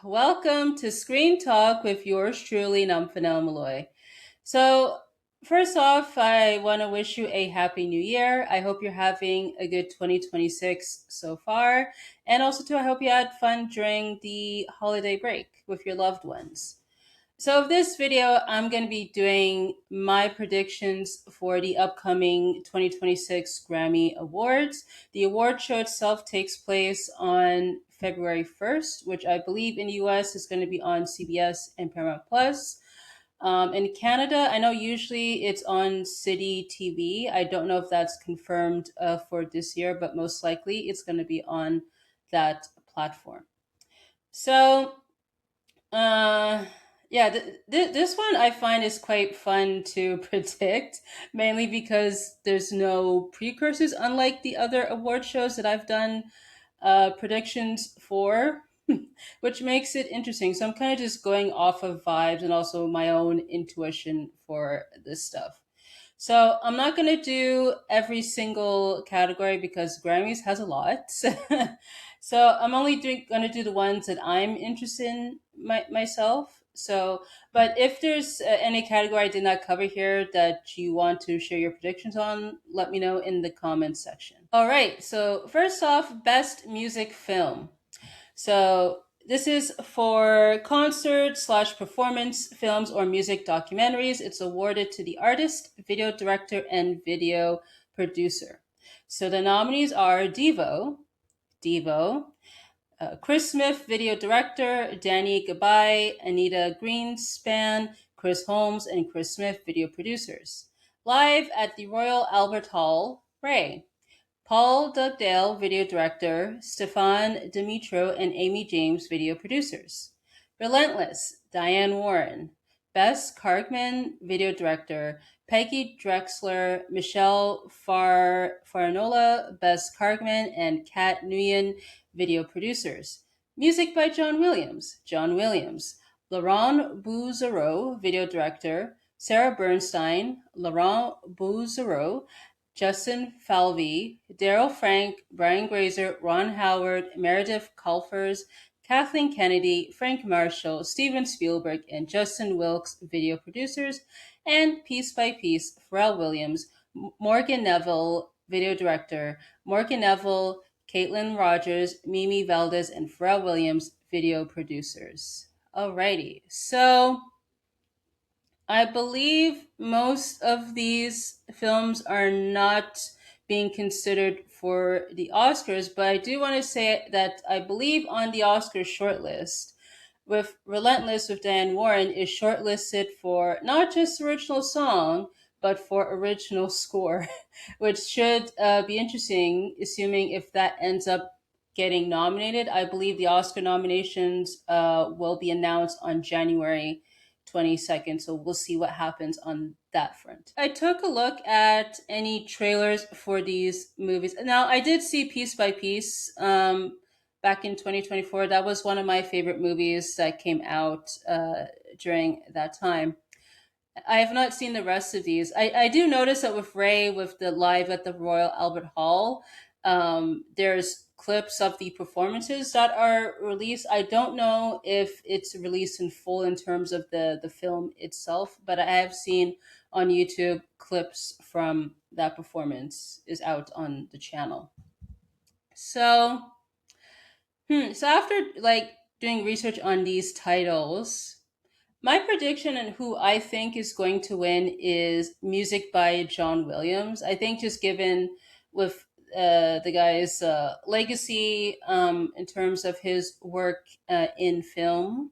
Welcome to Screen Talk with yours truly, Nomfanelo. So, first off, I want to wish you a happy new year. I hope you're having a good 2026 so far. And also, too, I hope you had fun during the holiday break with your loved ones. So, this video, I'm going to be doing my predictions for the upcoming 2026 Grammy Awards. The award show itself takes place on February 1st, which I believe in the US is going to be on CBS and Paramount Plus. In Canada, I know usually it's on City TV. I don't know if that's confirmed for this year, but most likely it's going to be on that platform. So, uh, yeah, this one I find is quite fun to predict, mainly because there's no precursors, unlike the other award shows that I've done predictions for, which makes it interesting. So I'm kind of just going off of vibes and also my own intuition for this stuff. So I'm not going to do every single category because Grammys has a lot. So I'm only going to do the ones that I'm interested in myself. So, but if there's any category I did not cover here that you want to share your predictions on, let me know in the comments section. All right. So first off, best music film. So this is for concert slash performance films or music documentaries. It's awarded to the artist, video director, and video producer. So the nominees are Devo, Chris Smith, video director, Danny Gabay, Anita Greenspan, Chris Holmes, and Chris Smith, video producers. Live at the Royal Albert Hall, Ray. Paul Dugdale, video director, Stefan Dimitro and Amy James, video producers. Relentless, Diane Warren. Bess Kargman, video director, Peggy Drexler, Michelle Farnola, Bess Kargman, and Kat Nguyen, video producers. Music by John Williams. Laurent Bouzereau, video director, Sarah Bernstein, Laurent Bouzereau, Justin Falvey, Daryl Frank, Brian Grazer, Ron Howard, Meredith Kalfers, Kathleen Kennedy, Frank Marshall, Steven Spielberg, and Justin Wilkes, video producers, and Piece by Piece, Pharrell Williams, Morgan Neville, video director, Morgan Neville, Caitlin Rogers, Mimi Valdez, and Pharrell Williams, video producers. Alrighty, so I believe most of these films are not being considered for the Oscars, but I do want to say that I believe on the Oscar shortlist, with Relentless with Diane Warren is shortlisted for not just original song, but for original score, which should be interesting, assuming if that ends up getting nominated. I believe the Oscar nominations will be announced on January 22nd. So we'll see what happens on that front. I took a look at any trailers for these movies. Now, I did see Piece by Piece back in 2024. That was one of my favorite movies that came out during that time. I have not seen the rest of these. I do notice that with Ray, with the live at the Royal Albert Hall, there's clips of the performances that are released. I don't know if it's released in full in terms of the film itself, but I have seen on YouTube clips from that performance is out on the channel. So, so after like doing research on these titles, my prediction and who I think is going to win is music by John Williams. I think just given with the guy's legacy in terms of his work in film.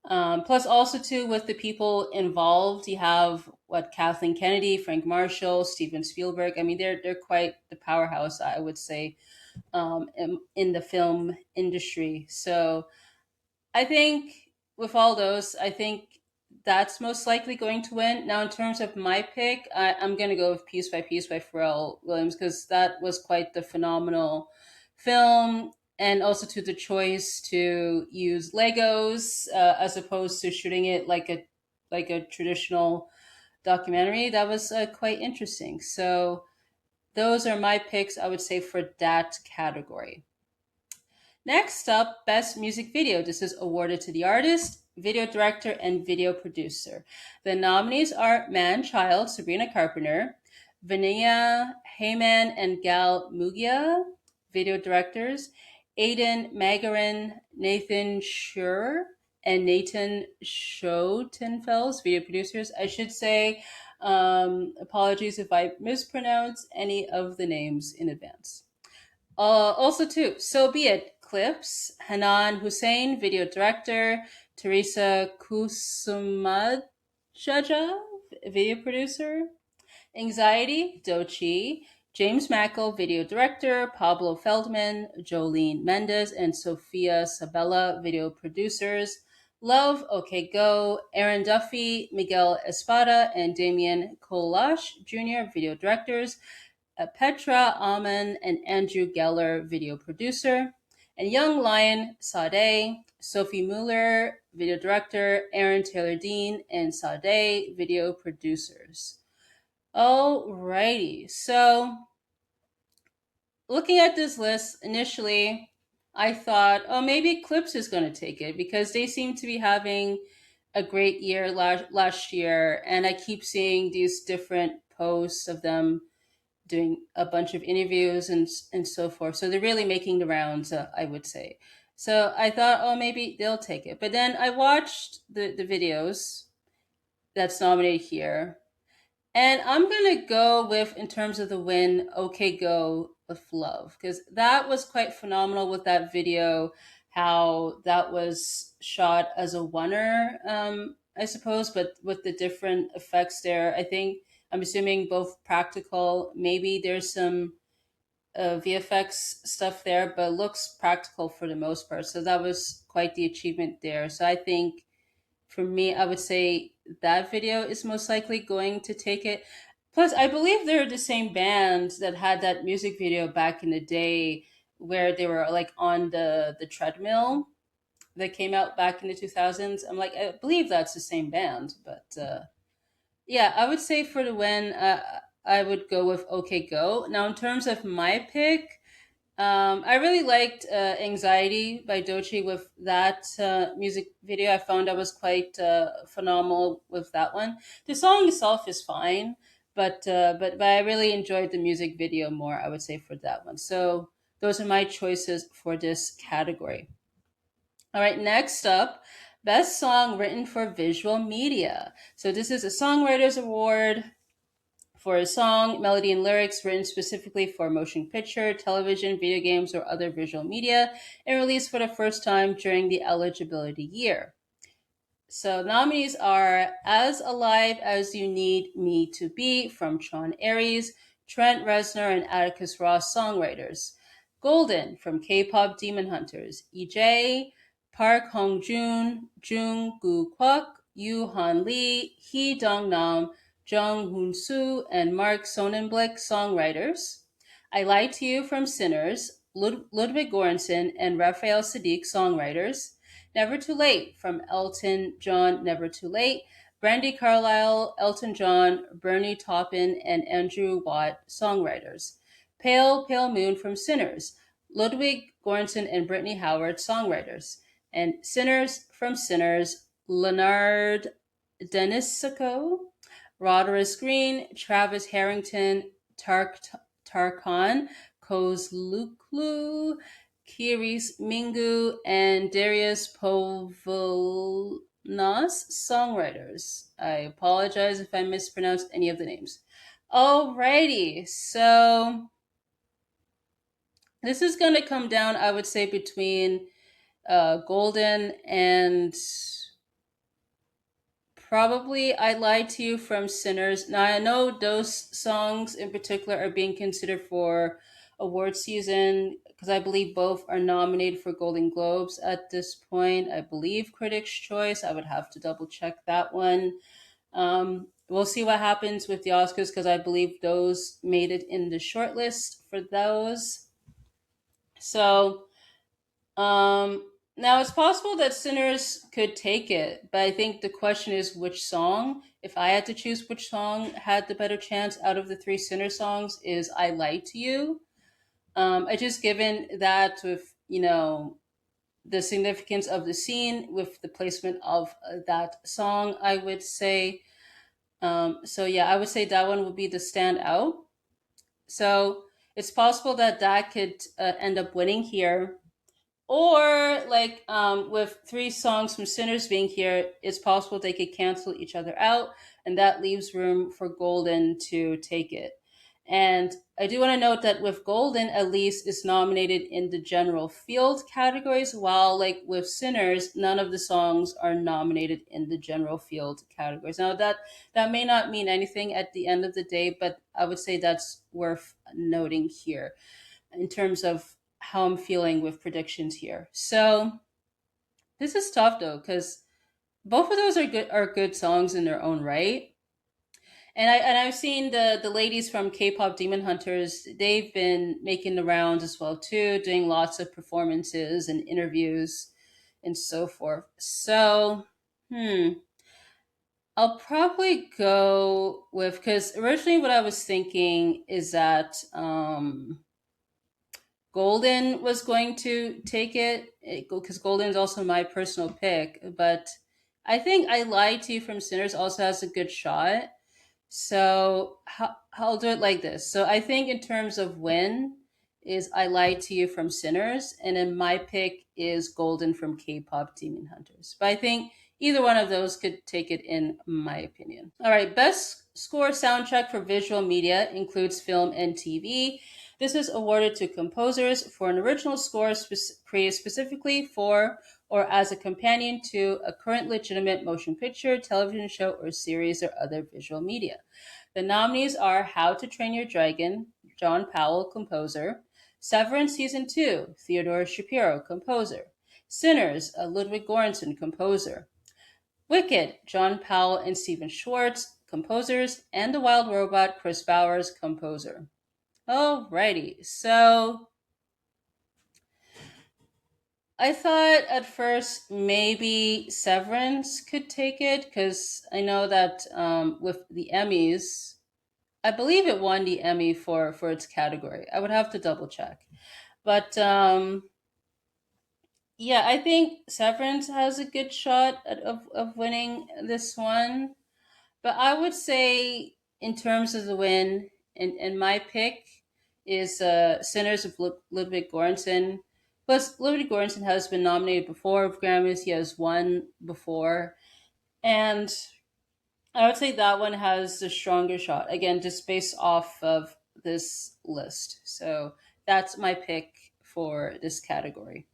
Plus, also too with the people involved, you have what Kathleen Kennedy, Frank Marshall, Steven Spielberg. I mean, they're quite the powerhouse, I would say, in the film industry. So I think with all those, I think that's most likely going to win. Now, in terms of my pick, I'm going to go with Piece by Piece by Pharrell Williams because that was quite the phenomenal film. And also to the choice to use Legos as opposed to shooting it like a traditional documentary. That was quite interesting. So those are my picks, I would say, for that category. Next up, Best Music Video. This is awarded to the artist, video director, and video producer. The nominees are Man Child, Sabrina Carpenter, Vinaya Heyman and Gal Mugia, video directors, Aidan Magarin, Nathan Schur, and Nathan Schotenfels, video producers. I should say, apologies if I mispronounce any of the names in advance. Also, too, So Be It clips, Hanan Hussein, video director, Teresa Kusumajaja, video producer, Anxiety, Dochi, James Mackle, video director, Pablo Feldman, Jolene Mendez, and Sofia Sabella, video producers, Love, OK Go, Aaron Duffy, Miguel Espada, and Damian Kolash Jr., video directors, Petra Aman and Andrew Geller, video producer, and Young Lion Sade, Sophie Mueller, video director, Aaron Taylor Dean, and Sade, video producers. Alrighty, so looking at this list initially, I thought, oh, maybe Clips is going to take it because they seem to be having a great year last year, and I keep seeing these different posts of them doing a bunch of interviews and so forth. So they're really making the rounds, I would say. So I thought, oh, maybe they'll take it. But then I watched the videos that's nominated here, and I'm gonna go with, in terms of the win, OK Go with Love, because that was quite phenomenal with that video, how that was shot as a oneer, I suppose, but with the different effects there. I think, I'm assuming both practical, maybe there's some VFX stuff there, but looks practical for the most part. So that was quite the achievement there. So I think for me, I would say that video is most likely going to take it. Plus, I believe they're the same band that had that music video back in the day where they were like on the treadmill that came out back in the 2000s. I'm like, I believe that's the same band, but yeah, I would say for the win, I would go with OK Go. Now, in terms of my pick, I really liked Anxiety by Dochi with that music video. I found I was quite phenomenal with that one. The song itself is fine, but I really enjoyed the music video more, I would say, for that one. So those are my choices for this category. All right, next up, Best Song Written for Visual Media. So this is a Songwriters Award for a song, melody, and lyrics written specifically for motion picture, television, video games, or other visual media, and released for the first time during the eligibility year. So nominees are As Alive as You Need Me to Be from Sean Aries, Trent Reznor, and Atticus Ross songwriters. Golden from K-pop Demon Hunters, EJ, Park Hong Joon, Jung Gu Kwak, Yoo Han Lee, Hee Dong Nam, Jung Hoon Soo, and Mark Sonnenblick songwriters. I Lie to You from Sinners, Ludwig Göransson and Raphael Sadiq songwriters. Never Too Late from Elton John, Never Too Late, Brandy Carlisle, Elton John, Bernie Taupin, and Andrew Watt, songwriters. Pale, Pale Moon from Sinners, Ludwig Göransson and Brittany Howard, songwriters. And Sinners from Sinners, Leonard Denisico, Rodriguez Green, Travis Harrington, Tarkan Kozluklu, Kiris Mingu, and Darius Povlnas, songwriters. I apologize if I mispronounced any of the names. Alrighty, so this is going to come down, I would say, between Golden and probably I Lied to You from Sinners. Now, I know those songs in particular are being considered for award season because I believe both are nominated for Golden Globes at this point. I believe Critics' Choice. I would have to double check that one. We'll see what happens with the Oscars because I believe those made it in the shortlist for those. So, now it's possible that Sinners could take it, but I think the question is which song. If I had to choose which song had the better chance out of the three Sinner songs, is I Lied to You. I just given that with you know, the significance of the scene with the placement of that song, I would say. So yeah, I would say that one would be the standout. So it's possible that that could end up winning here, or like with three songs from Sinners being here, it's possible they could cancel each other out, and that leaves room for Golden to take it. And I do want to note that with Golden, at least is nominated in the general field categories, while like with Sinners, none of the songs are nominated in the general field categories. Now that may not mean anything at the end of the day, but I would say that's worth noting here in terms of how I'm feeling with predictions here. So this is tough though, because both of those are good songs in their own right. And I've seen the ladies from K-pop Demon Hunters. They've been making the rounds as well too, doing lots of performances and interviews and so forth. So, I'll probably go with, because originally what I was thinking is that Golden was going to take it because Golden is also my personal pick. But I think I Lied to You from Sinners also has a good shot. So I'll do it like this. So I think in terms of win is I Lied to You from Sinners, and then my pick is Golden from K-pop Demon Hunters. But I think either one of those could take it in my opinion. All right, best score soundtrack for visual media includes film and TV. This is awarded to composers for an original score created specifically for or as a companion to a current legitimate motion picture, television show, or series or other visual media. The nominees are How to Train Your Dragon, John Powell, composer; Severance Season 2, Theodore Shapiro, composer; Sinners, Ludwig Göransson, composer; Wicked, John Powell and Stephen Schwartz, composers; and The Wild Robot, Chris Bowers, composer. Alrighty, so I thought at first maybe Severance could take it because I know that with the Emmys, I believe it won the Emmy for its category. I would have to double check, but yeah, I think Severance has a good shot of winning this one. But I would say, in terms of the win, and my pick is Sinners of Ludwig Göransson. Plus, Ludwig Göransson has been nominated before for Grammys. He has won before. And I would say that one has the stronger shot. Again, just based off of this list. So that's my pick for this category.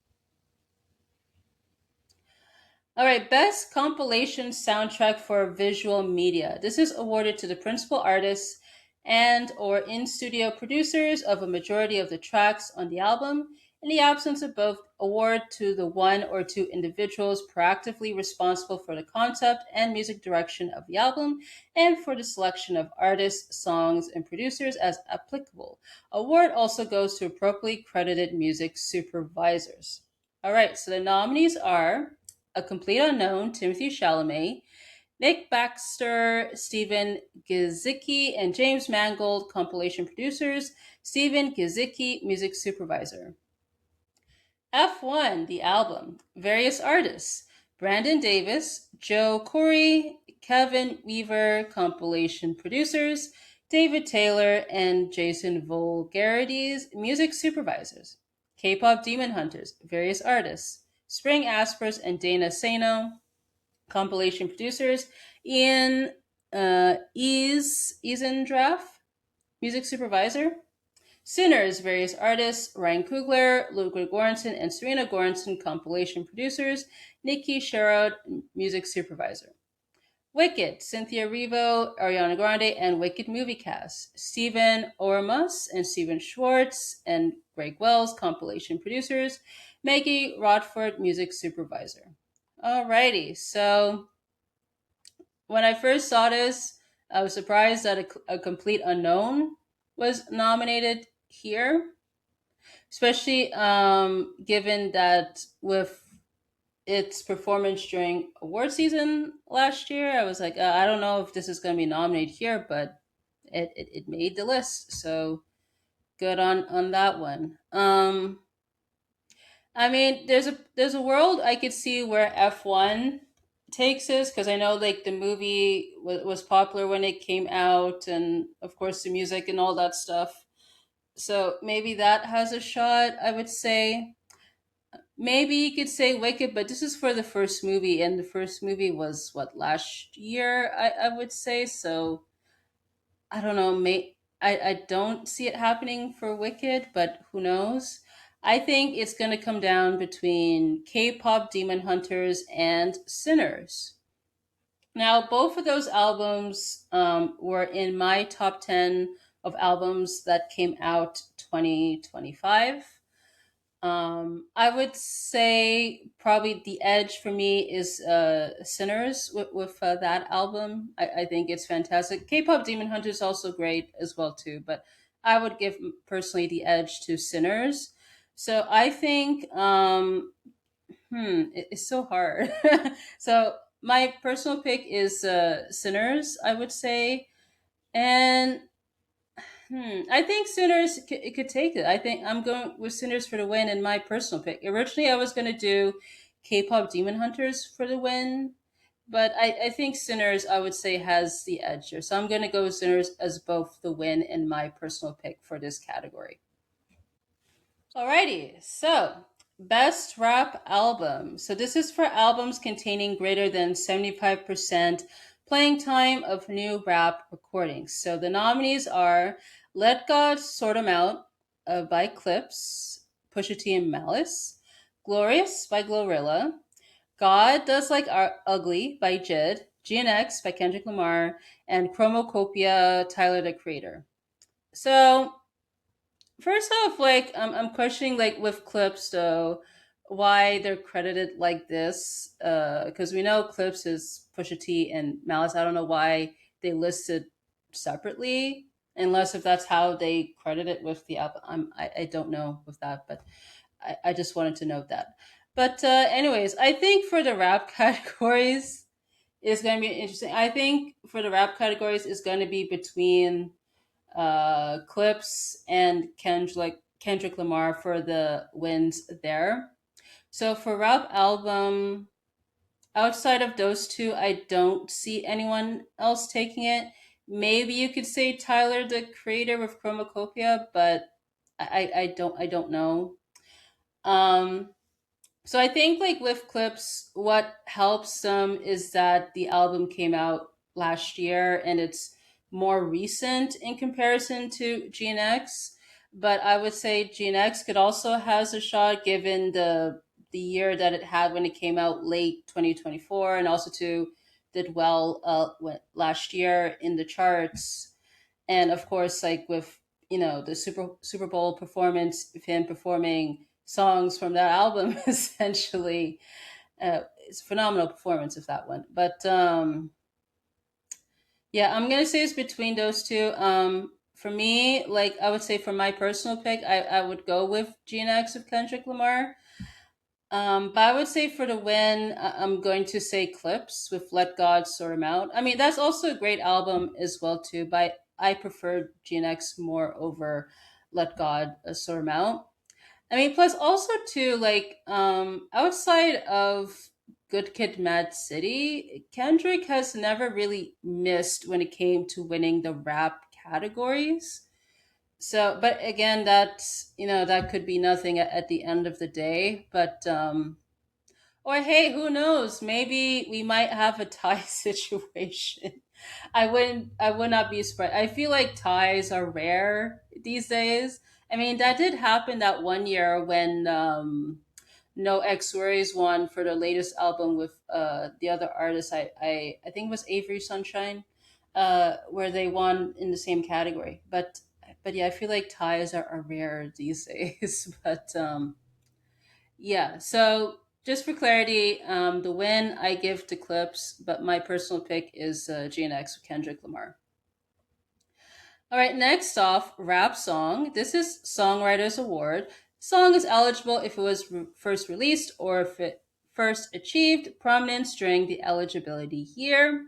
All right, best compilation soundtrack for visual media. This is awarded to the principal artists and or in-studio producers of a majority of the tracks on the album. In the absence of both, award to the one or two individuals proactively responsible for the concept and music direction of the album and for the selection of artists, songs, and producers as applicable. Award also goes to appropriately credited music supervisors. All right, so the nominees are A Complete Unknown, Timothy Chalamet; Nick Baxter, Stephen Gizicki, and James Mangold, compilation producers; Stephen Gizicki, music supervisor. F1, the album. Various artists: Brandon Davis, Joe Corey, Kevin Weaver, compilation producers; David Taylor and Jason Vulgarities, music supervisors. K-pop Demon Hunters, various artists: Spring Aspers and Dana Sano, compilation producers; Ian Isendraff, music supervisor. Sinners, various artists: Ryan Coogler, Ludwig Göransson, and Serena Göransson, compilation producers; Nikki Sherrod, music supervisor. Wicked, Cynthia Erivo, Ariana Grande, and Wicked Movie Cast; Stephen Ormus and Stephen Schwartz and Greg Wells, compilation producers; Maggie Rodford, music supervisor. Alrighty, so when I first saw this, I was surprised that a complete unknown was nominated here, especially given that with its performance during award season last year, I was like, I don't know if this is going to be nominated here, but it made the list. So good on that one. I mean, there's a world I could see where F1 takes this, because I know like the movie was popular when it came out, and of course the music and all that stuff. So maybe that has a shot. I would say maybe you could say Wicked, but this is for the first movie, and the first movie was what, last year? I would say so. I don't know. I don't see it happening for Wicked, but who knows? I think it's going to come down between K-pop Demon Hunters and Sinners. Now, both of those albums were in my top 10 of albums that came out 2025. I would say probably the edge for me is Sinners with that album. I think it's fantastic. K-pop Demon Hunter is also great as well too, but I would give personally the edge to Sinners. So I think it's so hard. So my personal pick is Sinners, I would say, and I think it could take it. I think I'm going with Sinners for the win in my personal pick. Originally, I was going to do K-pop Demon Hunters for the win, but I think Sinners, I would say, has the edge here. So I'm going to go with Sinners as both the win in my personal pick for this category. Alrighty, so best rap album. So this is for albums containing greater than 75% playing time of new rap recordings. So the nominees are Let God Sort 'Em Out by Clips, Pusha T and Malice, Glorious by Glorilla, God Does Like Ugly by Jid, GNX by Kendrick Lamar, and Chromocopia, Tyler the Creator. So first off, like I'm questioning like with Clips though, why they're credited like this. Because we know Clips is Pusha T and Malice. I don't know why they listed separately, unless if that's how they credit it with the album. I don't know with that, but I just wanted to note that. But anyways, I think for the rap categories, it's going to be interesting. I think for the rap categories, it's going to be between Clips and Kendrick Lamar for the wins there. So for rap album, outside of those two, I don't see anyone else taking it. Maybe you could say Tyler the Creator with Chromacopia, but I don't know. Um, so I think like with Clips, what helps them is that the album came out last year and it's more recent in comparison to GNX. But I would say GNX could also has a shot given the year that it had when it came out late 2024, and also too did well last year in the charts. And of course, like with the Super Bowl performance of him performing songs from that album, essentially, it's a phenomenal performance of that one. But yeah, I'm gonna say it's between those two. For me, like I would say for my personal pick, I would go with GNX of Kendrick Lamar. But I would say for the win, I'm going to say Clips with Let God Sort 'Em Out. I mean, that's also a great album as well too. But I preferred GNX more over Let God Sort 'Em Out. I mean, plus also too, like outside of Good Kid, Mad City, Kendrick has never really missed when it came to winning the rap categories. So, but again, that could be nothing at the end of the day. But or hey, who knows? Maybe we might have a tie situation. I would not be surprised. I feel like ties are rare these days. I mean, that did happen that one year when No X Worries won for the latest album with the other artist. I think it was Avery Sunshine, where they won in the same category. But yeah, I feel like ties are rare these days. But yeah, so just for clarity, the win I give to Clips, but my personal pick is GNX with Kendrick Lamar. All right, next off, rap song. This is Songwriters Award. Song is eligible if it was first released or if it first achieved prominence during the eligibility year.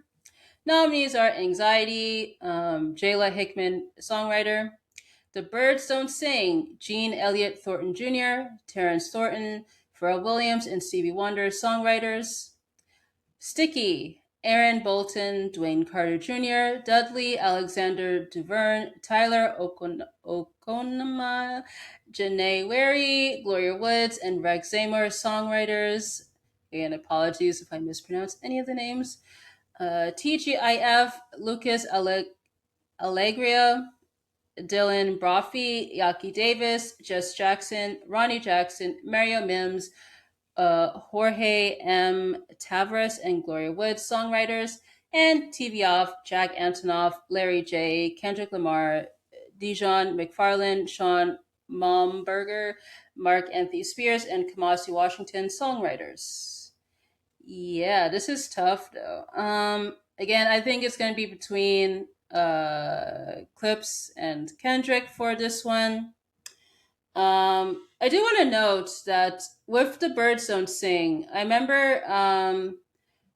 Nominees are Anxiety, Jayla Hickman, songwriter, The Birds Don't Sing, Gene Elliott Thornton Jr., Terrence Thornton, Pharrell Williams, and Stevie Wonder, songwriters. Sticky, Aaron Bolton, Dwayne Carter Jr., Dudley Alexander Duverne, Tyler Okonoma, Janae Wary, Gloria Woods, and Rex Zamor, songwriters. Again, apologies if I mispronounce any of the names. TGIF, Lucas Allegria, Dylan Brophy, Yaki Davis, Jess Jackson, Ronnie Jackson, Mario Mims, Jorge M. Tavares and Gloria Woods, songwriters, and TV Off, Jack Antonoff, Larry J., Kendrick Lamar, Dijon McFarland, Sean Momberger, Mark Anthony Spears, and Kamasi Washington, songwriters. Yeah, this is tough though. Again, I think it's going to be between Clips and Kendrick for this one. I do want to note that with The Birds Don't Sing, I remember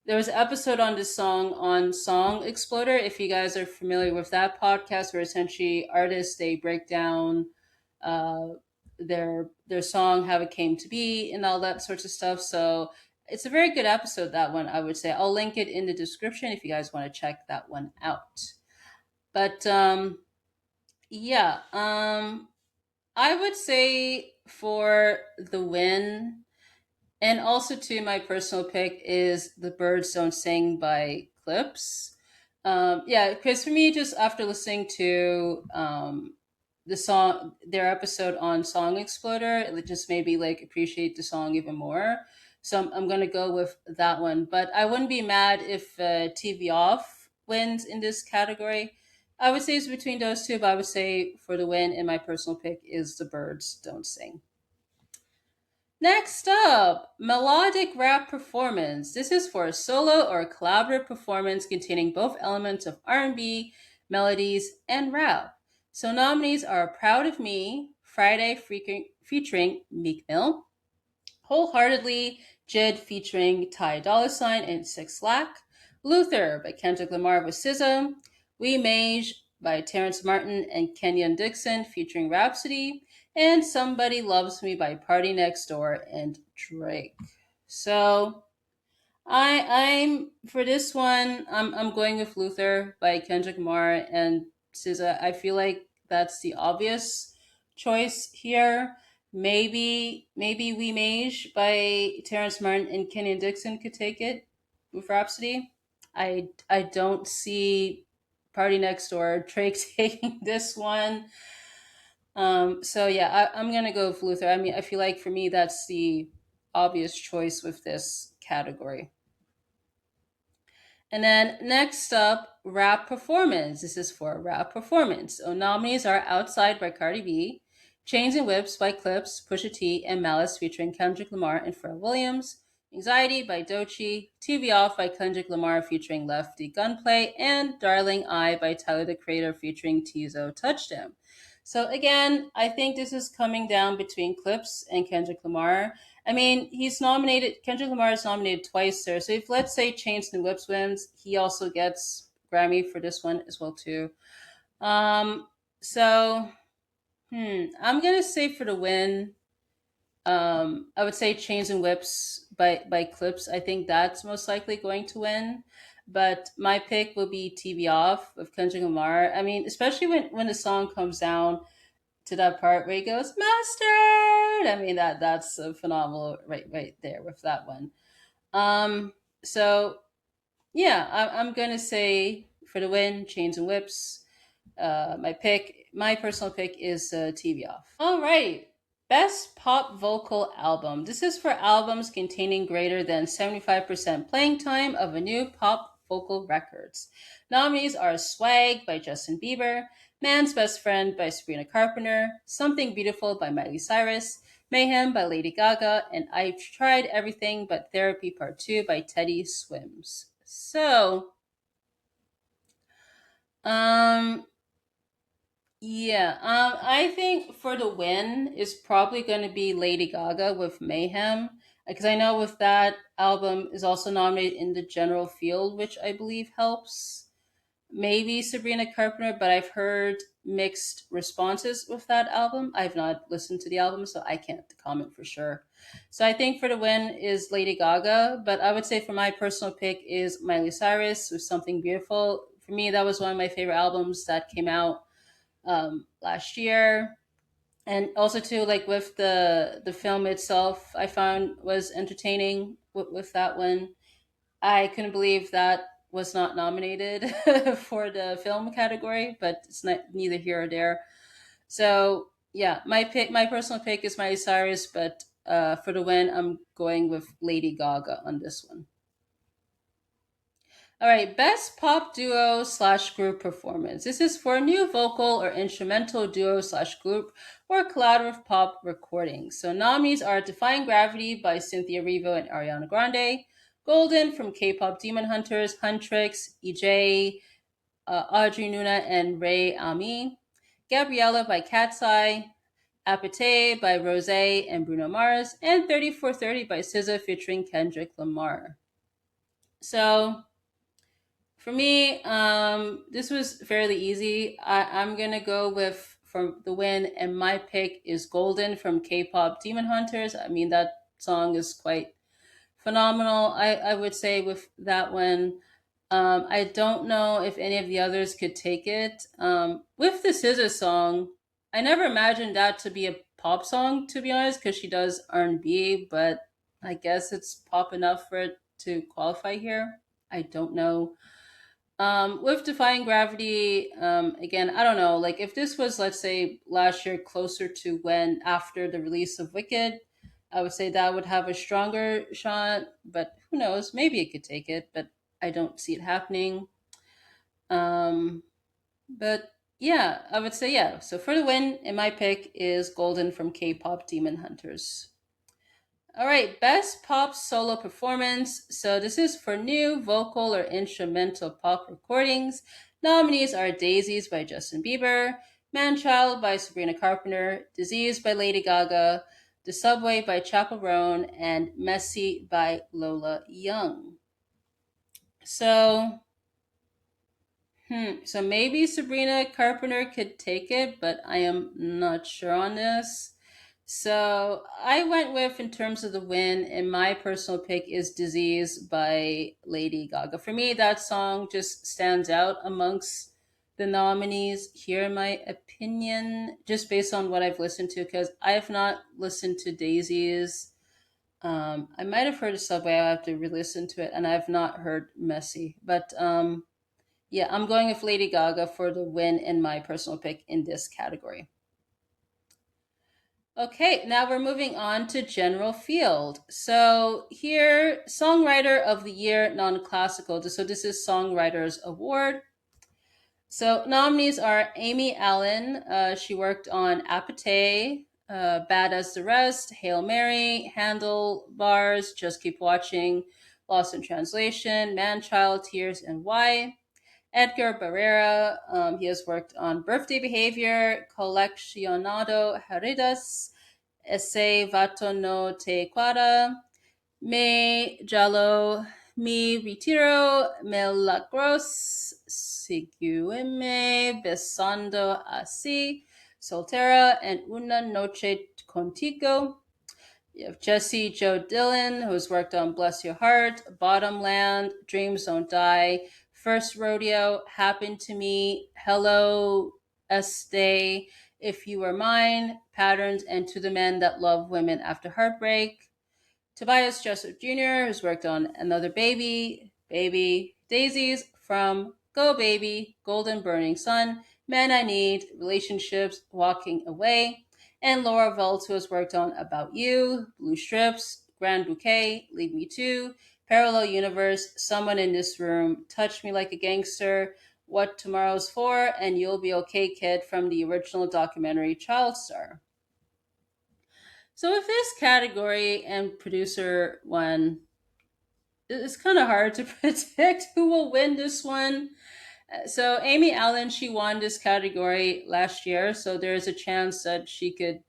there was an episode on this song on Song Exploder. If you guys are familiar with that podcast, where essentially artists they break down uh, their song, how it came to be, and all that sorts of stuff. So it's a very good episode. That one, I would say. I'll link it in the description if you guys want to check that one out. But yeah, I would say for the win, and also to my personal pick is "The Birds Don't Sing" by Clips. Yeah, because for me, just after listening to the song, their episode on Song Exploder, it just made me like appreciate the song even more. So I'm gonna go with that one. But I wouldn't be mad if TV Off wins in this category. I would say it's between those two, but I would say for the win, and my personal pick is "The Birds Don't Sing." Next up, Melodic Rap Performance. This is for a solo or collaborative performance containing both elements of R&B, melodies, and rap. So nominees are Proud of Me, Friday featuring Meek Mill, Wholeheartedly, Jid featuring Ty Dolla Sign and Six Lack, Luther by Kendrick Lamar with SZA, We Mage by Terrence Martin and Kenyon Dixon featuring Rhapsody, and Somebody Loves Me by Party Next Door and Drake. So I'm for this one. I'm going with Luther by Kendrick Lamar and SZA. I feel like that's the obvious choice here. Maybe We Mage by Terrence Martin and Kenyon Dixon could take it with Rhapsody. I don't see Party Next Door Drake taking this one. So yeah, I'm gonna go with Luther. I mean, I feel like for me that's the obvious choice with this category. And then next up, rap performance. This is for rap performance. So nominees are Outside by Cardi B, Chains and Whips by Clips, Pusha T, and Malice featuring Kendrick Lamar and Pharrell Williams, Anxiety by Doechii, TV Off by Kendrick Lamar featuring Lefty Gunplay, and Darling I by Tyler the Creator featuring Tizo Touchdown. So again, I think this is coming down between Clips and Kendrick Lamar. I mean, he's nominated. Kendrick Lamar is nominated twice there. So if let's say Chains and Whips wins, he also gets Grammy for this one as well too. Um, so I'm gonna say for the win, I would say Chains and Whips by Clips. I think that's most likely going to win. But my pick will be TV Off of Kendrick Lamar. I mean, especially when the song comes down to that part where he goes mustard. I mean that's a phenomenal right there with that one. Um, so yeah, I'm gonna say for the win, Chains and Whips. My personal pick is TV Off. All right, best pop vocal album. This is for albums containing greater than 75% playing time of a new pop vocal records. Nominees are Swag by Justin Bieber, Man's Best Friend by Sabrina Carpenter, Something Beautiful by Miley Cyrus, Mayhem by Lady Gaga, and I've Tried Everything But Therapy Part 2 by Teddy Swims. So, um, yeah, I think for the win is probably going to be Lady Gaga with Mayhem, because I know with that album is also nominated in the general field, which I believe helps. maybe Sabrina Carpenter, but I've heard mixed responses with that album. I've not listened to the album, so I can't comment for sure. So I think for the win is Lady Gaga, but I would say for my personal pick is Miley Cyrus with Something Beautiful. For me, that was one of my favorite albums that came out last year. And also too, like with the film itself, I found was entertaining with that one. I couldn't believe that was not nominated for the film category, but it's not neither here or there. So yeah, my personal pick is Miley Cyrus, but for the win, I'm going with Lady Gaga on this one. All right, best pop duo slash group performance. This is for a new vocal or instrumental duo slash group or collaborative pop recording. So nominees are Defying Gravity by Cynthia Erivo and Ariana Grande, Golden from K-pop Demon Hunters, Huntrix, EJ, Audrey Nuna and Ray Ami, Gabriella by Cat's Eye, Apate by Rose and Bruno Mars, and 3430 by SZA featuring Kendrick Lamar. So for me, this was fairly easy. I'm gonna go with from the win, and my pick is "Golden" from K-pop Demon Hunters. I mean that song is quite phenomenal. I would say with that one. I don't know if any of the others could take it. With the SZA song, I never imagined that to be a pop song, to be honest, because she does R&B, but I guess it's pop enough for it to qualify here. I don't know. With Defying Gravity, again, I don't know. Like, if this was, let's say, last year, closer to when after the release of Wicked, I would say that would have a stronger shot. But who knows? Maybe it could take it, but I don't see it happening. Um, but yeah, I would say yeah. So for the win, in my pick is Golden from K-pop Demon Hunters. All right, best pop solo performance. So this is for new vocal or instrumental pop recordings. Nominees are Daisies by Justin Bieber, Manchild by Sabrina Carpenter, Disease by Lady Gaga, The Subway by Chappell Roan, and Messy by Lola Young. So, so maybe Sabrina Carpenter could take it, but I am not sure on this. So I went with, in terms of the win, and my personal pick is Disease by Lady Gaga. For me, that song just stands out amongst the nominees here, in my opinion, just based on what I've listened to, because I have not listened to Daisies. I might have heard of Subway, I have to re listen to it, and I've not heard Messy. But yeah, I'm going with Lady Gaga for the win in my personal pick in this category. Okay, now we're moving on to general field. So here, Songwriter of the Year non-classical. So this is Songwriters Award. So nominees are Amy Allen. She worked on Apate, Bad as the Rest, Hail Mary, Handlebars, Just Keep Watching, Lost in Translation, Manchild, Tears, and Why. Edgar Barrera, he has worked on Birthday Behavior, Coleccionado Heridas, Esse Vato no Te Quara, Me Jalo, Mi Retiro, Milagros, Sigueme, Besando Así, Soltera, and Una Noche Contigo. You have Jesse Joe Dillon, who's worked on Bless Your Heart, Bottomland, Dreams Don't Die, First Rodeo, Happened to Me, Hello, Este, If You Were Mine, Patterns, and To the Men That Love Women After Heartbreak. Tobias Joseph Jr., who's worked on Another Baby, Baby, Daisies, From, Go Baby, Golden Burning Sun, Man I Need, Relationships, Walking Away, and Laura Veltz, who has worked on About You, Blue Strips, Grand Bouquet, Leave Me Too, Parallel Universe, Someone in This Room, Touch Me Like a Gangster, What Tomorrow's For, and You'll Be Okay Kid from the original documentary Child Star. So with this category and producer one, it's kind of hard to predict who will win this one. So Amy Allen, she won this category last year, so there's a chance that she could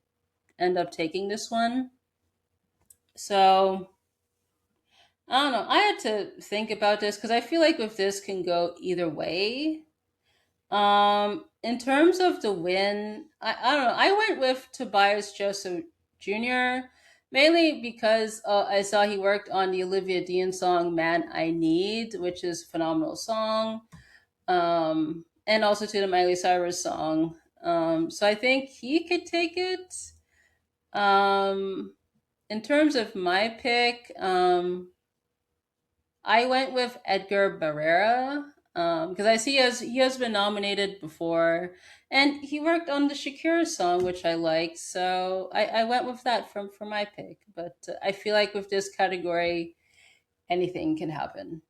end up taking this one. So I don't know. I had to think about this because I feel like with this can go either way. In terms of the win, I don't know. I went with Tobias Joseph Jr. mainly because I saw he worked on the Olivia Dean song "Man I Need," which is a phenomenal song, and also to the Miley Cyrus song. So I think he could take it. Um, in terms of my pick, I went with Edgar Barrera because I see he has been nominated before, and he worked on the Shakira song, which I like. So I went with that for my pick. But I feel like with this category, anything can happen.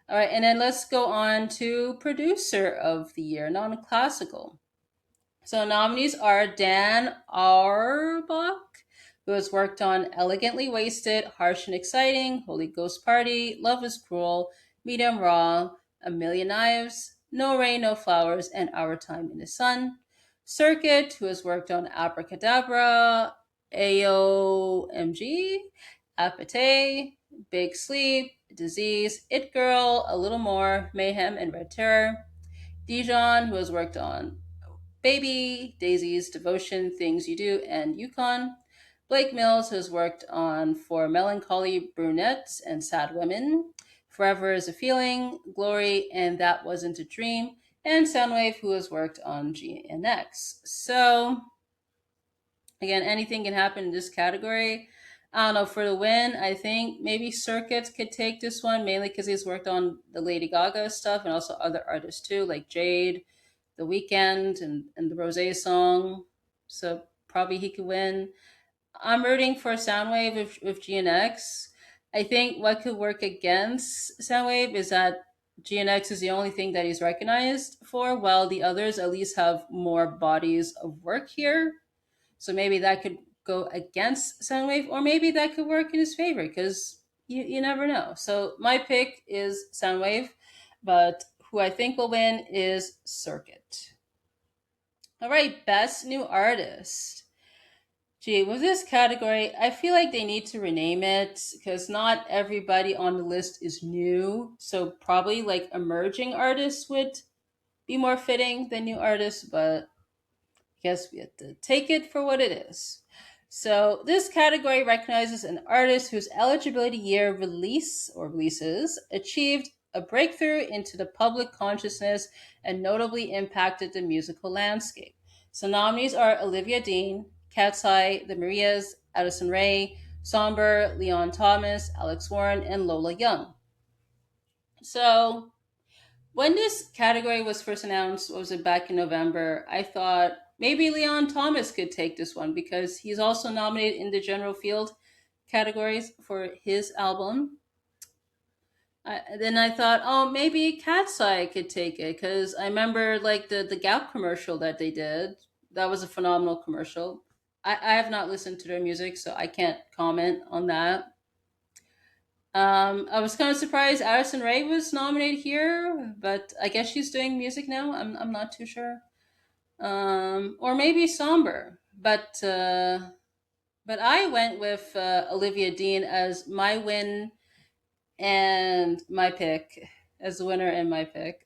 All right, and then let's go on to producer of the year, non-classical. So nominees are Dan Auerbach, who has worked on Elegantly Wasted, Harsh and Exciting, Holy Ghost Party, Love is Cruel, Medium Raw, A Million Knives, No Rain, No Flowers, and Our Time in the Sun. Circuit, who has worked on Abracadabra, AOMG, Apathy, Big Sleep, Disease, It Girl, A Little More, Mayhem, and Red Terror. Dijon, who has worked on Baby, Daisy's Devotion, Things You Do, and Yukon. Blake Mills has worked on For Melancholy Brunettes and Sad Women, Forever is a Feeling, Glory, and That Wasn't a Dream, and Soundwave, who has worked on GNX. So, again, anything can happen in this category. I don't know, for the win, I think maybe Circuits could take this one, mainly because he's worked on the Lady Gaga stuff and also other artists too, like Jade, The Weeknd, and the Rose song. So probably he could win. I'm rooting for Soundwave with GNX. I think what could work against Soundwave is that GNX is the only thing that he's recognized for, while the others at least have more bodies of work here. So maybe that could go against Soundwave, or maybe that could work in his favor because you never know. So my pick is Soundwave, but who I think will win is Circuit. All right, best new artist. Gee, with this category, I feel like they need to rename it because not everybody on the list is new. So probably like emerging artists would be more fitting than new artists, but guess we have to take it for what it is. So this category recognizes an artist whose eligibility year release or releases achieved a breakthrough into the public consciousness and notably impacted the musical landscape. So nominees are Olivia Dean, Cat's Eye, The Marias, Addison Rae, Somber, Leon Thomas, Alex Warren, and Lola Young. So when this category was first announced, what was it, back in November, I thought maybe Leon Thomas could take this one because he's also nominated in the general field categories for his album. Then I thought, oh, maybe Cat's Eye could take it because I remember like the Gap commercial that they did. That was a phenomenal commercial. I have not listened to their music, so I can't comment on that. I was kind of surprised Addison Rae was nominated here, but I guess she's doing music now. I'm not too sure. Or maybe Somber, but I went with Olivia Dean as my win and my pick as the winner and my pick.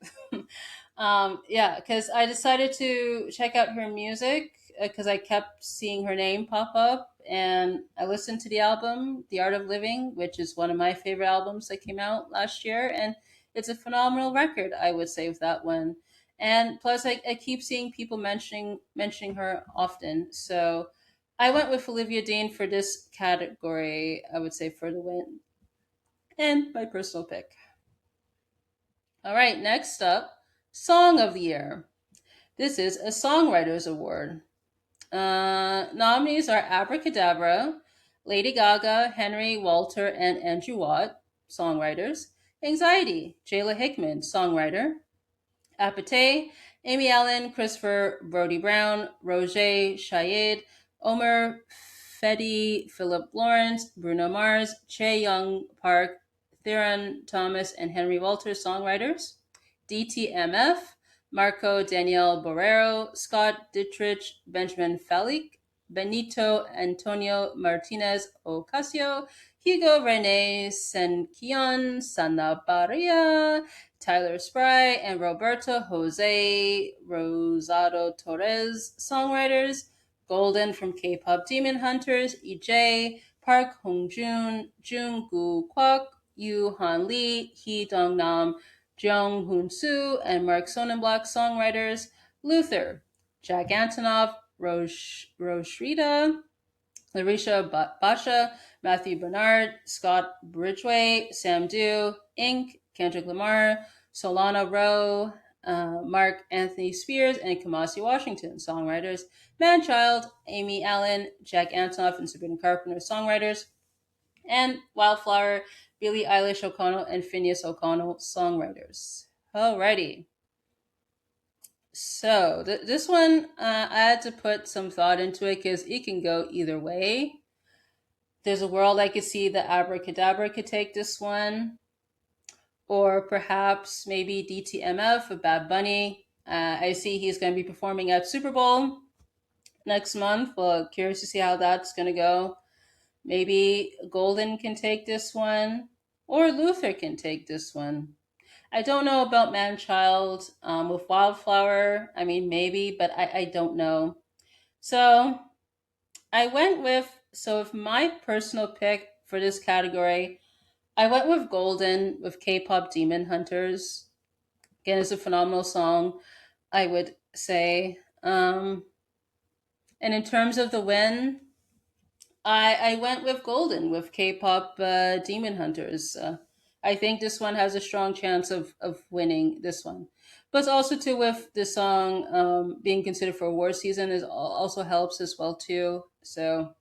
Yeah, because I decided to check out her music because I kept seeing her name pop up, and I listened to the album "The Art of Living," which is one of my favorite albums that came out last year, and it's a phenomenal record. I would say with that one, and plus I keep seeing people mentioning her often, so I went with Olivia Dean for this category. I would say for the win and my personal pick. All right, next up, Song of the Year. This is a Songwriters Award. Nominees are Abracadabra, Lady Gaga, Henry Walter, and Andrew Watt, songwriters. Anxiety, Jayla Hickman, songwriter. Apate, Amy Allen, Christopher Brody Brown, Roger Shayed, Omer Fedi, Philip Lawrence, Bruno Mars, Che Young Park, Theron Thomas, and Henry Walters, songwriters. DTMF, Marco Daniel Borrero, Scott Dietrich, Benjamin Falik, Benito Antonio Martinez Ocasio, Hugo Rene Senkion Sanabaria, Tyler Spry, and Roberto Jose Rosado Torres, songwriters. Golden from K-pop Demon Hunters, EJ, Park Hong-jun, Jung Gu Kwak, Yu Han Lee, Hee Dong Nam, Jung Hoon Soo, and Mark Sonnenblock, songwriters. Luther, Jack Antonoff, Roshrita, Larisha Basha, Matthew Bernard, Scott Bridgway, Sam Dew, Inc., Kendrick Lamar, Solana Rowe, Mark Anthony Spears, and Kamasi Washington, songwriters. Manchild, Amy Allen, Jack Antonoff, and Sabrina Carpenter, songwriters. And Wildflower, Billie Eilish O'Connell, and Phineas O'Connell, songwriters. Alrighty. So this one, I had to put some thought into it because it can go either way. There's a world I could see that Abracadabra could take this one, or perhaps maybe DTMF of Bad Bunny. I see he's going to be performing at Super Bowl next month. Well, curious to see how that's going to go. Maybe Golden can take this one, or Luther can take this one. I don't know about Manchild with Wildflower. I mean, maybe, but I don't know. So I went with, so if my personal pick for this category, I went with Golden with K-pop Demon Hunters. Again, it's a phenomenal song, I would say. And in terms of the win, I went with Golden with K-pop Demon Hunters. I think this one has a strong chance of winning this one. But also too with the song being considered for award season is also helps as well too. So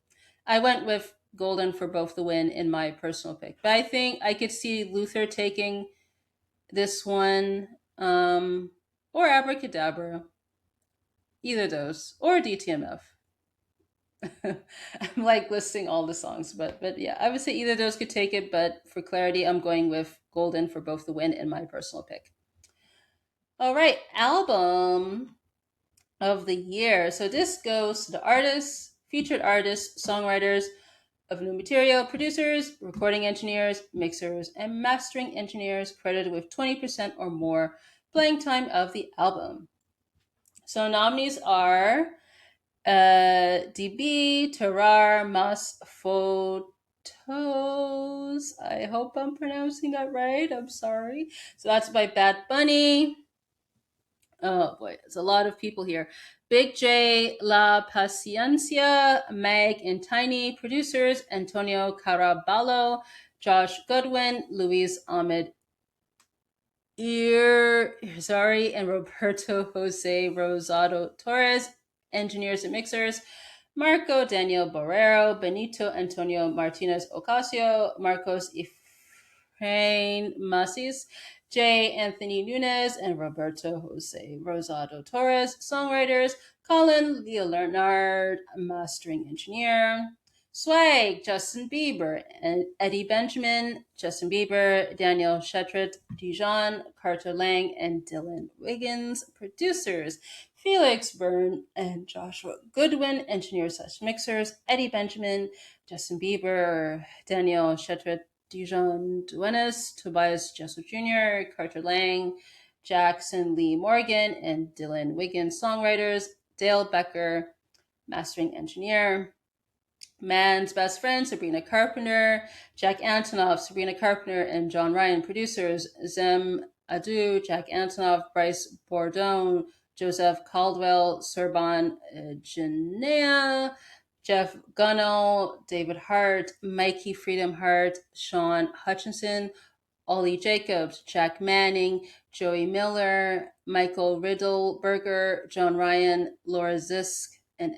I went with Golden for both the win in my personal pick. But I think I could see Luther taking this one, or Abracadabra, either of those, or DTMF. I'm like listing all the songs, but yeah, I would say either of those could take it. But for clarity, I'm going with Golden for both the win and my personal pick. All right, album of the year. So this goes to the artists, featured artists, songwriters of new material, producers, recording engineers, mixers, and mastering engineers credited with 20% or more playing time of the album. So nominees are DB, Terrar, Mas, Photos. I hope I'm pronouncing that right. I'm sorry. So that's by Bad Bunny. Oh boy, there's a lot of people here. Big J, La Paciencia, Meg and Tiny, producers Antonio Caraballo, Josh Goodwin, Luis Ahmed and Roberto Jose Rosado Torres, engineers and mixers. Marco Daniel Barrero, Benito Antonio Martinez Ocasio, Marcos Efrain Masis, J. Anthony Nunez, and Roberto Jose Rosado Torres, songwriters. Colin Leonard, mastering engineer. Swag, Justin Bieber, and Eddie Benjamin, Justin Bieber, Daniel Shetrit, Dijon, Carter Lang, and Dylan Wiggins. Producers, Felix Byrne and Joshua Goodwin. Engineers slash mixers, Eddie Benjamin, Justin Bieber, Daniel Shetrit, Dijon Duenas, Tobias Jessel Jr., Carter Lang, Jackson Lee Morgan, and Dylan Wiggins. Songwriters, Dale Becker, mastering engineer. Man's Best Friend, Sabrina Carpenter, Jack Antonoff, Sabrina Carpenter, and John Ryan. Producers, Zem Adu, Jack Antonoff, Bryce Bourdon, Joseph Caldwell, Serban Janea, Jeff Gunnell, David Hart, Mikey Freedom Hart, Sean Hutchinson, Ollie Jacobs, Jack Manning, Joey Miller, Michael Riddleberger, John Ryan, Laura Zisk, and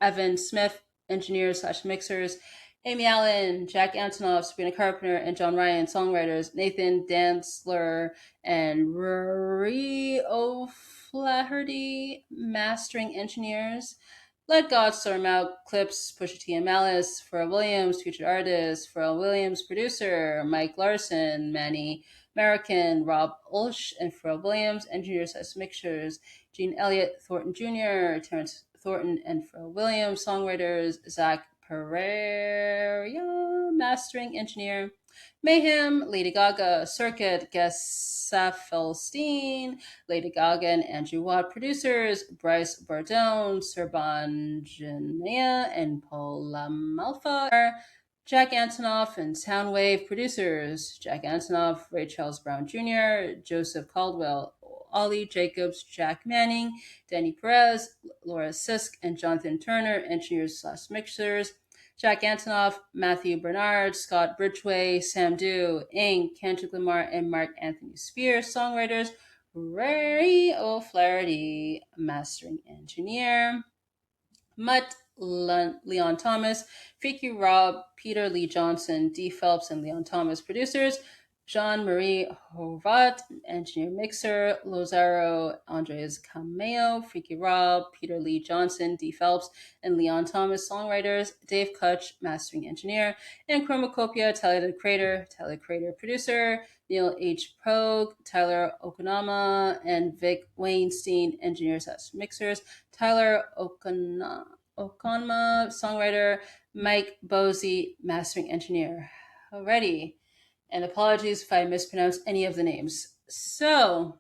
Evan Smith, engineers slash mixers. Amy Allen, Jack Antonoff, Sabrina Carpenter, and John Ryan, songwriters. Nathan Dantzler and Rory O'Flaherty, mastering engineers. Let God Storm Out, Clips, Pusha T and Malice, Pharrell Williams, featured artist, Pharrell Williams, producer, Mike Larson, Manny American, Rob Ulsh, and Pharrell Williams, engineers slash mixers, Gene Elliott, Thornton Jr., Terrence Thornton, and Pharrell Williams, songwriters, Zach Pereira, mastering engineer. Mayhem, Lady Gaga, Circuit, Gus Felstein, Lady Gaga and Andrew Watt, producers, Bryce Bardone, Serban Jania, and Paul Lamalfa, Jack Antonoff and Soundwave, producers, Jack Antonoff, Ray Charles Brown Jr., Joseph Caldwell, Ollie Jacobs, Jack Manning, Danny Perez, Laura Sisk, and Jonathan Turner, engineers slash mixers, Jack Antonoff, Matthew Bernard, Scott Bridgway, Sam Dew, Inc., Kendrick Lamar, and Mark Anthony Spears, songwriters, Ray O'Flaherty, mastering engineer, Leon Thomas, Freaky Rob, Peter Lee Johnson, D. Phelps, and Leon Thomas, producers, Jean Marie Horvat, engineer mixer, Lozaro Andres Cameo, Freaky Rob, Peter Lee Johnson, D. Phelps, and Leon Thomas, songwriters, Dave Kutch, mastering engineer, and Chromacopia, Tyler the Creator, producer, Neil H. Progue, Tyler Okonama, and Vic Weinstein, engineers as mixers, Tyler Okonma, songwriter, Mike Bosey, mastering engineer. Alrighty, and apologies if I mispronounce any of the names. So,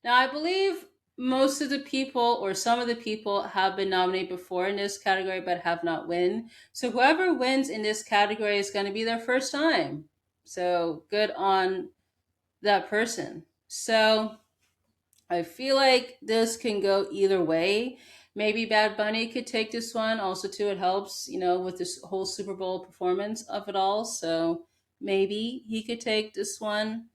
now I believe most of the people or some of the people have been nominated before in this category but have not won. So whoever wins in this category is going to be their first time. So good on that person. So I feel like this can go either way. Maybe Bad Bunny could take this one. Also, too, it helps, with this whole Super Bowl performance of it all. So maybe he could take this one.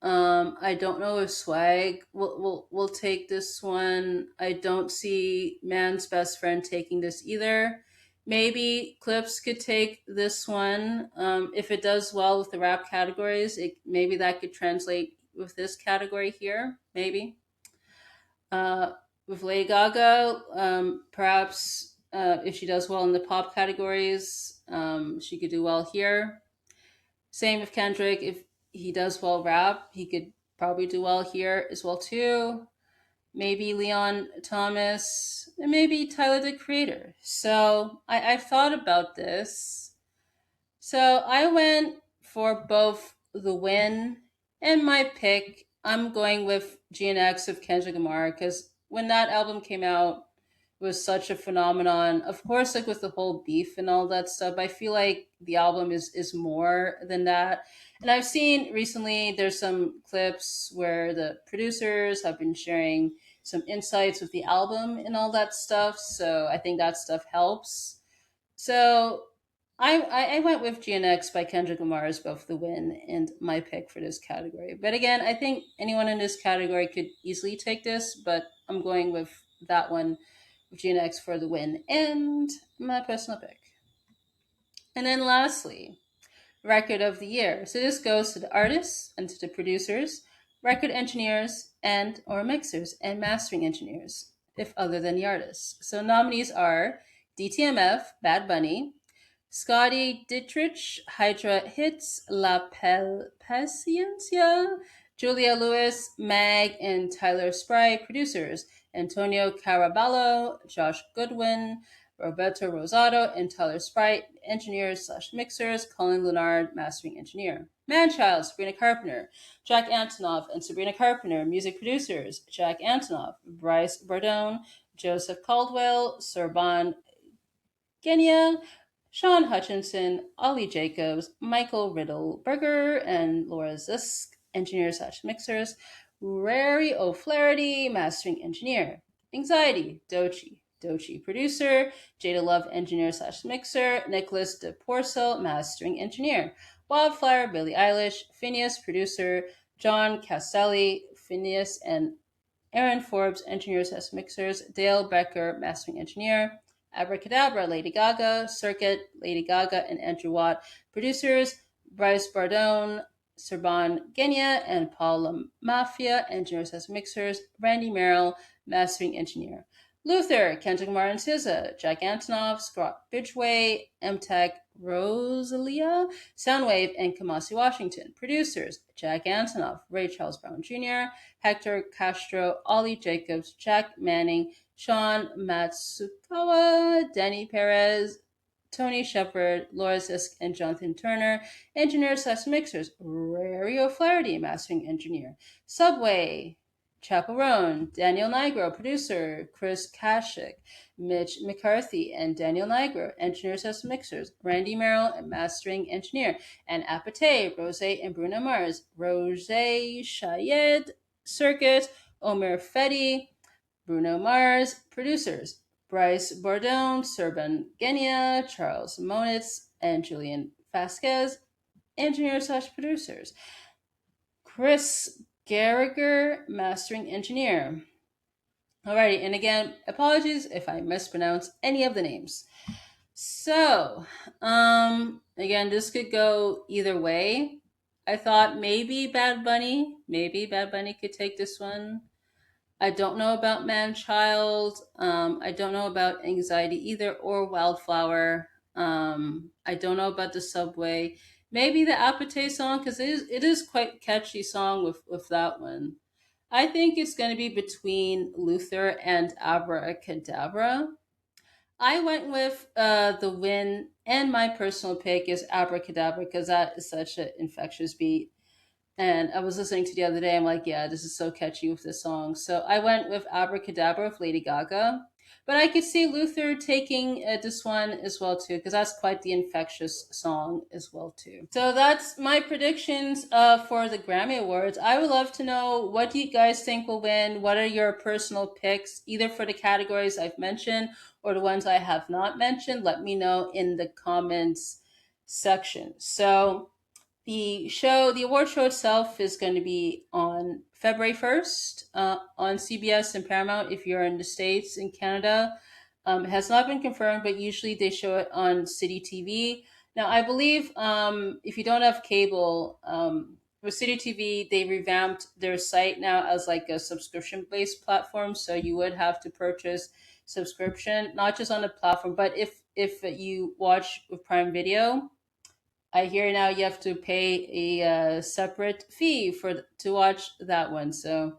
I don't know if Swag will take this one. I don't see Man's Best Friend taking this either. Maybe Clips could take this one. If it does well with the rap categories, maybe that could translate with this category here. Maybe. Uh, with Lady Gaga, perhaps if she does well in the pop categories, she could do well here. Same with Kendrick. If he does well rap, he could probably do well here as well too. Maybe Leon Thomas, and maybe Tyler the Creator. So I've thought about this. So I went for both the win and my pick. I'm going with GNX of Kendrick Lamar because when that album came out, it was such a phenomenon. Of course, like with the whole beef and all that stuff, I feel like the album is more than that. And I've seen recently there's some clips where the producers have been sharing some insights with the album and all that stuff. So I think that stuff helps. So I went with GNX by Kendrick Lamar as both the win and my pick for this category. But again, I think anyone in this category could easily take this, but I'm going with that one with GNX for the win and my personal pick. And then lastly, record of the year. So this goes to the artists and to the producers, record engineers, and or mixers and mastering engineers, if other than the artists. So nominees are DTMF, Bad Bunny, Scotty Dietrich, Hydra Hits, La Paciencia, Julia Lewis, Mag, and Tyler Spry, producers, Antonio Caraballo, Josh Goodwin, Roberto Rosado, and Tyler Spry, engineers slash mixers, Colin Leonard, mastering engineer. Manchild, Sabrina Carpenter, Jack Antonoff, and Sabrina Carpenter, music producers, Jack Antonoff, Bryce Bardone, Joseph Caldwell, Serban Genia, Sean Hutchinson, Ollie Jacobs, Michael Riddleberger, and Laura Zisk, engineers slash mixers, Ray O'Flaherty, mastering engineer. Anxiety, Dochi, producer, Jada Love, engineer slash mixer, Nicholas De Porcel, mastering engineer. Wildflower, Billie Eilish, Phineas, producer, John Castelli, Phineas, and Aaron Forbes, engineers as mixers, Dale Becker, mastering engineer, Abracadabra, Lady Gaga, Circuit, Lady Gaga, and Andrew Watt, producers, Bryce Bardone, Serban Genia, and Paul Mafia, engineers as mixers, Randy Merrill, mastering engineer. Luther, Kendrick Lamar and SZA, Jack Antonoff, Scott Bridgway, MTech, Rosalia, Soundwave, and Kamasi Washington. Producers, Jack Antonoff, Ray Charles Brown Jr., Hector Castro, Ollie Jacobs, Jack Manning, Sean Matsukawa, Danny Perez, Tony Shepard, Laura Zisk, and Jonathan Turner. Engineers slash mixers, Rary O'Flaherty, mastering engineer. Subway, Chaperone, Daniel Nigro, producer, Chris Kashik, Mitch McCarthy, and Daniel Nigro, engineers slash mixers. Randy Merrill, and mastering engineer. And Apate, Rose and Bruno Mars. Rose Shayed, Circuit, Omer Fetty, Bruno Mars, producers. Bryce Bordone, Serban Genia, Charles Monitz, and Julian Vasquez, engineers slash producers. Chris Gallagher, mastering engineer. Alrighty, and again, apologies if I mispronounce any of the names. So, again, this could go either way. I thought maybe Bad Bunny could take this one. I don't know about Man Child. I don't know about Anxiety either or Wildflower. I don't know about the Subway. Maybe the Apate song because it is quite catchy song with that one. I think it's going to be between Luther and Abracadabra. I went with the win, and my personal pick is Abracadabra because that is such an infectious beat. And I was listening to the other day. I'm like, yeah, this is so catchy with this song. So I went with Abracadabra of Lady Gaga. But I could see Luther taking this one as well too, because that's quite the infectious song as well too. So that's my predictions for the Grammy Awards. I would love to know what do you guys think will win. What are your personal picks, either for the categories I've mentioned or the ones I have not mentioned? Let me know in the comments section. So the award show itself is going to be on February 1st on CBS and Paramount if you're in the States. In Canada, it has not been confirmed, but usually they show it on City TV. Now, I believe if you don't have cable, with City TV, they revamped their site now as like a subscription based platform. So you would have to purchase subscription, not just on the platform, but if you watch with Prime Video, I hear now you have to pay a separate fee to watch that one. So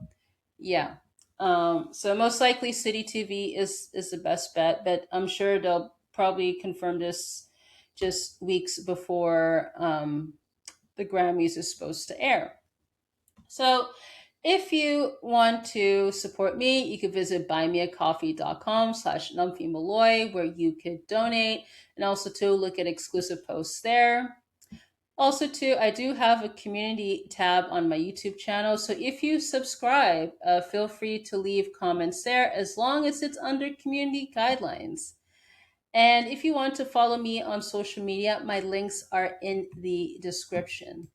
yeah, so most likely City TV is the best bet, but I'm sure they'll probably confirm this just weeks before the Grammys is supposed to air. So if you want to support me, you could visit buymeacoffee.com/numphymalloy where you could donate and also to look at exclusive posts there. Also, too, I do have a community tab on my YouTube channel. So if you subscribe, feel free to leave comments there as long as it's under community guidelines. And if you want to follow me on social media, my links are in the description.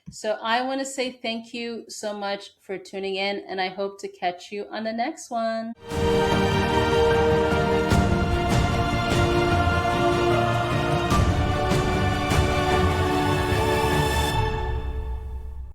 So I want to say thank you so much for tuning in, and I hope to catch you on the next one.